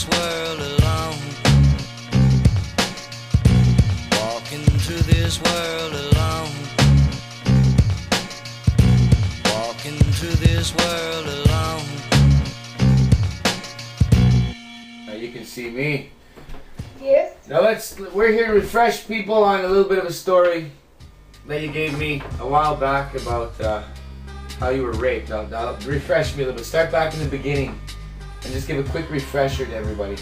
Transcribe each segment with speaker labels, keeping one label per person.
Speaker 1: this world alone. Walking through this world alone. Walking through this world alone.
Speaker 2: Now you can see me.
Speaker 3: Yes.
Speaker 2: Now we're here to refresh people on a little bit of a story that you gave me a while back about how you were raped. Now refresh me a little bit. Start back in the beginning and just give a quick refresher to everybody.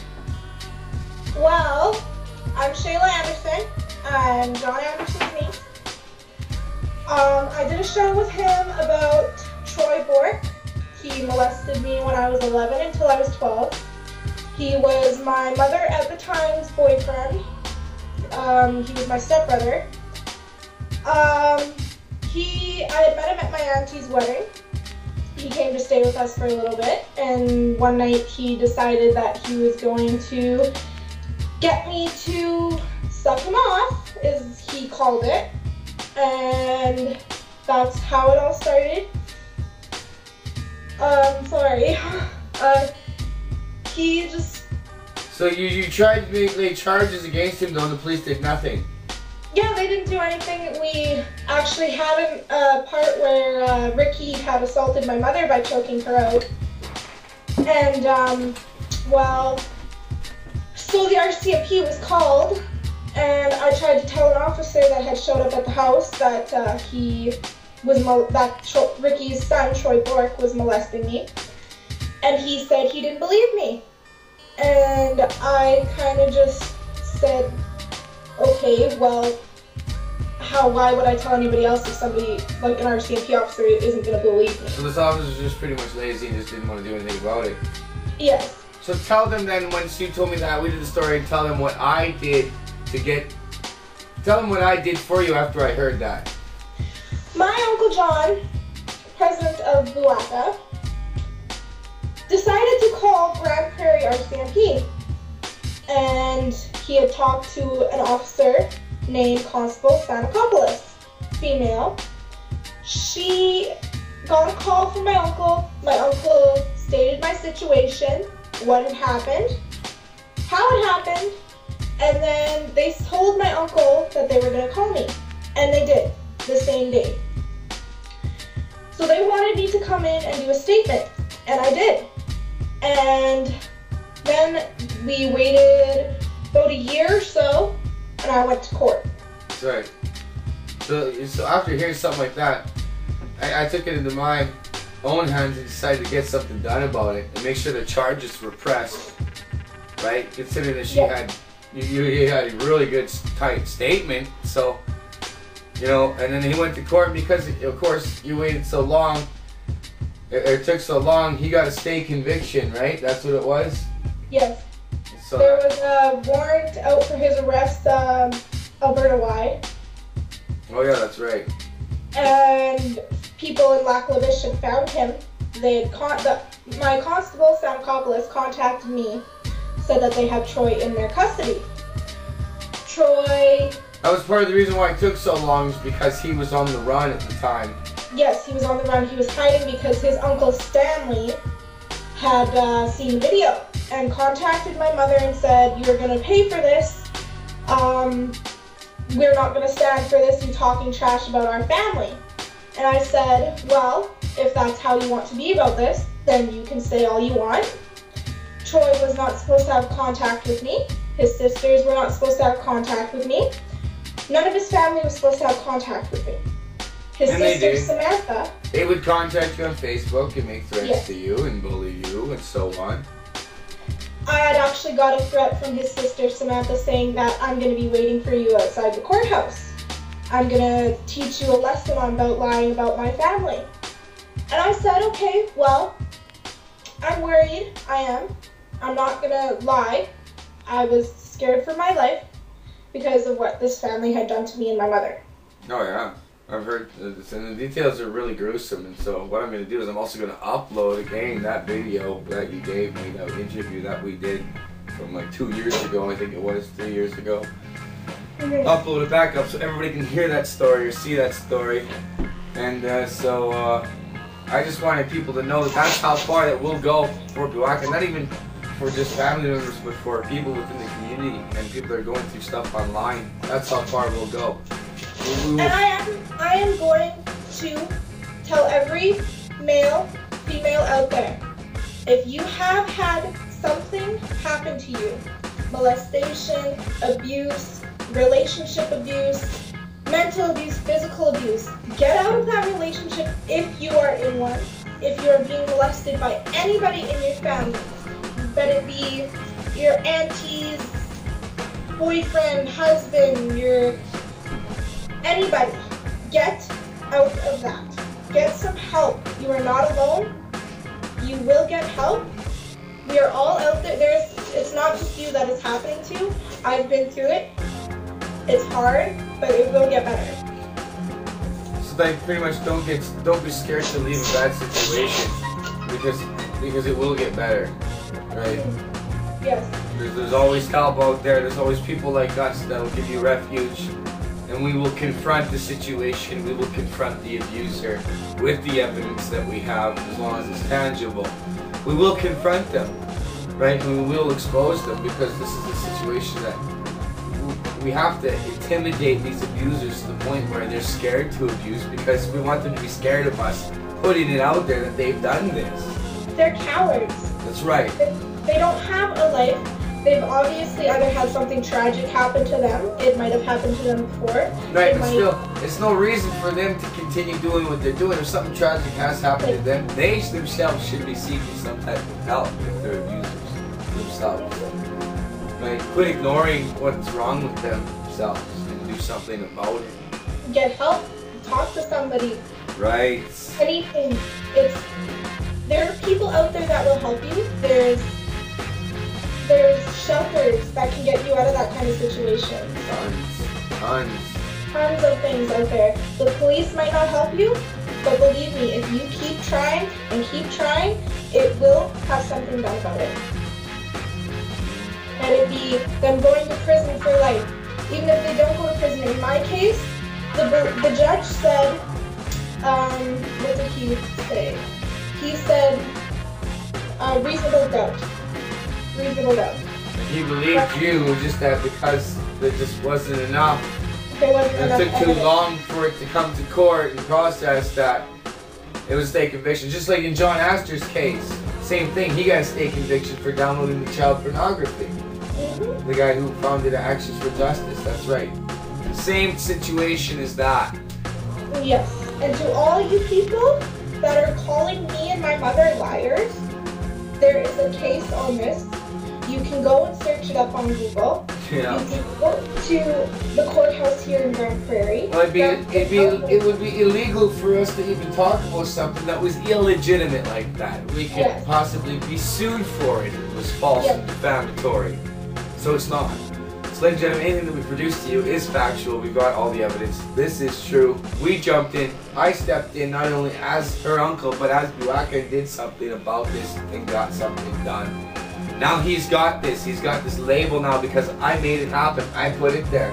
Speaker 3: Well, I'm Shayla Anderson. I'm John Anderson's niece. I did a show with him about Troy Bork. He molested me when I was 11 until I was 12. He was my mother at the time's boyfriend. He was my stepbrother. I had met him at my auntie's wedding. He came to stay with us for a little bit, and one night he decided that he was going to get me to suck him off, as he called it, and that's how it all started. Sorry. He just...
Speaker 2: So you tried to lay charges against him, though, and the police did nothing.
Speaker 3: Yeah, they didn't do anything. We actually had a part where Ricky had assaulted my mother by choking her out. And, well, so the RCMP was called, and I tried to tell an officer that had showed up at the house that Ricky's son, Troy Bork, was molesting me. And he said he didn't believe me. And I kind of just said, okay, well, why would I tell anybody else if somebody, like an RCMP officer, isn't going to believe me?
Speaker 2: So this officer was just pretty much lazy and just didn't want to do anything about it.
Speaker 3: Yes.
Speaker 2: So tell them then, once you told me that, we did the story, tell them what I did tell them what I did for you after I heard that.
Speaker 3: My Uncle John, president of Buaka, decided to call Grand Prairie RCMP. And he had talked to an officer named Constable Sanakopoulos, female. She got a call from my uncle. My uncle stated my situation, what had happened, how it happened, and then they told my uncle that they were going to call me. And they did, the same day. So they wanted me to come in and do a statement, and I did. And then we waited about a year or so, and I went to court.
Speaker 2: That's right. So after hearing something like that, I took it into my own hands and decided to get something done about it and make sure the charges were pressed, right? Considering that you had a really good tight statement, so, you know, and then he went to court because, of course, you waited so long. It took so long, he got a stay conviction, right? That's what it was?
Speaker 3: Yes.
Speaker 2: So
Speaker 3: there was a warrant out for his arrest, Alberta-wide.
Speaker 2: Oh yeah, that's right.
Speaker 3: And people in Lac La Biche had found him. My constable, Sanakopoulos, contacted me, said that they had Troy in their custody. Troy...
Speaker 2: That was part of the reason why it took so long, is because he was on the run at the time.
Speaker 3: Yes, he was on the run. He was hiding because his uncle Stanley had seen the video and contacted my mother and said, "You're going to pay for this. We're not going to stand for this, you talking trash about our family." And I said, well, if that's how you want to be about this, then you can say all you want. Troy was not supposed to have contact with me. His sisters were not supposed to have contact with me. None of his family was supposed to have contact with me. His sister, Samantha...
Speaker 2: They would contact you on Facebook and make threats to you and bully you and so on.
Speaker 3: I had actually got a threat from his sister, Samantha, saying that I'm going to be waiting for you outside the courthouse. I'm going to teach you a lesson on about lying about my family. And I said, okay, well, I'm worried. I am. I'm not going to lie. I was scared for my life because of what this family had done to me and my mother.
Speaker 2: Oh yeah, I've heard this, and the details are really gruesome, and so what I'm going to do is I'm also going to upload again that video that you gave me, that interview that we did from like 2 years ago, I think it was, 3 years ago. Upload it back up so everybody can hear that story or see that story. And I just wanted people to know that that's how far that we'll go for Buaka. Not even for just family members, but for people within the community and people that are going through stuff online. That's how far we'll go.
Speaker 3: And I am going to tell every male, female out there, if you have had something happen to you, molestation, abuse, relationship abuse, mental abuse, physical abuse, get out of that relationship if you are in one. If you are being molested by anybody in your family, let it be your auntie's boyfriend, husband, your anybody, get out of that. Get some help. You are not alone. You will get help. We are all out there. It's not just you that it's happening to. I've been through it. It's hard, but it will get better.
Speaker 2: So like pretty much don't be scared to leave a bad situation because it will get better, right?
Speaker 3: Yes.
Speaker 2: There's always help out there. There's always people like us that will give you refuge, and we will confront the situation. We will confront the abuser with the evidence that we have, as long as it's tangible. We will confront them, right? And we will expose them, because this is a situation that we have to intimidate these abusers to the point where they're scared to abuse, because we want them to be scared of us putting it out there that they've done this.
Speaker 3: They're cowards.
Speaker 2: That's right.
Speaker 3: They don't have a life. They've obviously either had something tragic happen to them. It might have happened to them before.
Speaker 2: Right, but still, it's no reason for them to continue doing what they're doing. If something tragic has happened to them, they themselves should be seeking some type of help if they're abusers themselves. Right? Quit ignoring what's wrong with themselves and do something about it.
Speaker 3: Get help. Talk to somebody.
Speaker 2: Right.
Speaker 3: Anything. There are people out there that will help you. There's shelters that can get you out of that kind of situation. Tons of things out there. The police might not help you, but believe me, if you keep trying and keep trying, it will have something done about it. And it'd be them going to prison for life. Even if they don't go to prison. In my case, the judge said, what did he say? He said, reasonable doubt. Reasonable doubt.
Speaker 2: He believed you, just that because there just wasn't enough.
Speaker 3: There wasn't enough
Speaker 2: It took too
Speaker 3: evidence.
Speaker 2: long for it to come to court and process that. It was a state conviction. Just like in John Astor's case. Same thing, he got a state conviction for downloading the child pornography.
Speaker 3: Mm-hmm.
Speaker 2: The guy who founded Actions for Justice, that's right. Same situation as that.
Speaker 3: Yes. And to all you people that are calling me and my mother liars, there is a case on this. You can go and search it up on Google.
Speaker 2: Yeah.
Speaker 3: You can go to the courthouse here in Grand Prairie.
Speaker 2: Well, it would be illegal for us to even talk about something that was illegitimate like that. We could
Speaker 3: Yes.
Speaker 2: possibly be sued for it if it was false
Speaker 3: Yes.
Speaker 2: and defamatory. So it's not. So, ladies and gentlemen, anything that we produce to you is factual. We've got all the evidence. This is true. We jumped in. I stepped in not only as her uncle, but as Buaka did something about this and got something done. Now he's got this. He's got this label now because I made it happen. I put it there.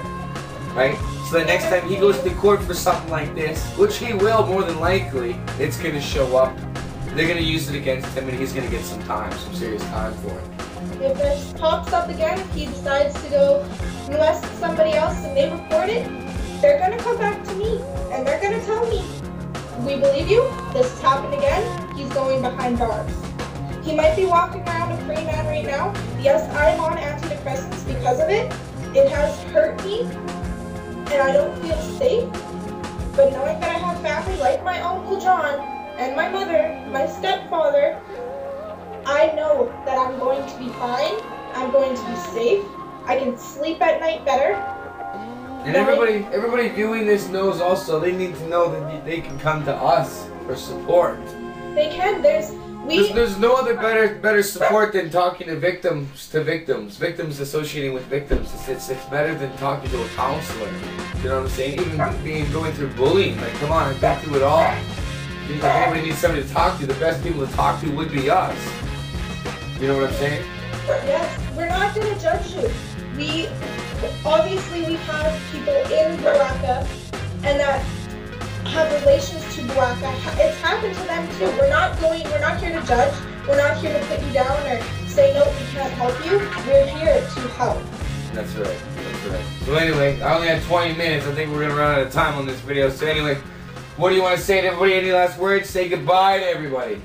Speaker 2: Right? So the next time he goes to court for something like this, which he will more than likely, it's going to show up. They're going to use it against him and he's going to get some time, some serious time for it.
Speaker 3: If this pops up again, if he decides to go molest somebody else and they report it, they're going to come back to me and they're going to tell me, we believe you, this has happened again, he's going behind bars. He might be walking around a free man right now. Yes, I'm on antidepressants because of it. It has hurt me and I don't feel safe. But knowing that I have family like my Uncle John and my mother, my stepfather, I know that I'm going to be fine. I'm going to be safe. I can sleep at night better.
Speaker 2: And everybody viewing this knows also they need to know that they can come to us for support.
Speaker 3: They can. There's
Speaker 2: no other better support than talking to victims associating with victims. It's better than talking to a counselor. You know what I'm saying? Even going through bullying. Like, come on, I've been through it all. If anybody needs somebody to talk to, the best people to talk to would be us. You know what I'm saying?
Speaker 3: Yes, we're not going to judge you. We have people in Buaka and that have relations to Buaka. It's happened to them too. We're not here to judge. We're not here to put you down or say, no, we can't help you. We're here to help.
Speaker 2: That's right. That's right. So anyway, I only had 20 minutes. I think we're going to run out of time on this video. So anyway, what do you want to say to everybody? Any last words? Say goodbye to everybody.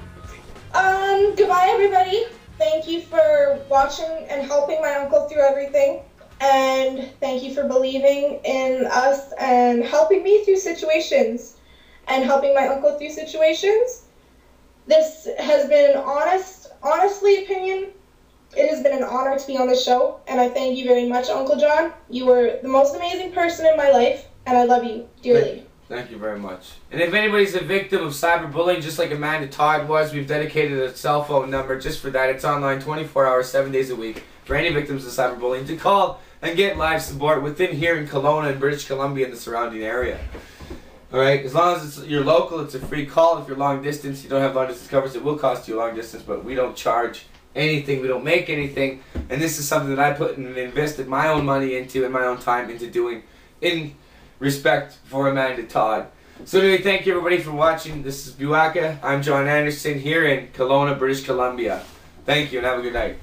Speaker 3: Goodbye, everybody. Thank you for watching and helping my uncle through everything. And thank you for believing in us and helping me through situations and helping my uncle through situations. This has been honestly opinion. It has been an honor to be on the show, and I thank you very much, Uncle John. You were the most amazing person in my life, and I love you dearly.
Speaker 2: Thank you very much. And if anybody's a victim of cyberbullying, just like Amanda Todd was, we've dedicated a cell phone number just for that. It's online 24 hours, 7 days a week for any victims of cyberbullying to call and get live support within here in Kelowna and British Columbia and the surrounding area. Alright, as long as you're local, it's a free call. If you're long distance, you don't have long distance coverage, it will cost you a long distance, but we don't charge anything, we don't make anything, and this is something that I put and invested my own money into and my own time into doing in respect for Amanda Todd. So anyway, thank you everybody for watching. This is Buwaka. I'm John Anderson here in Kelowna, British Columbia. Thank you and have a good night.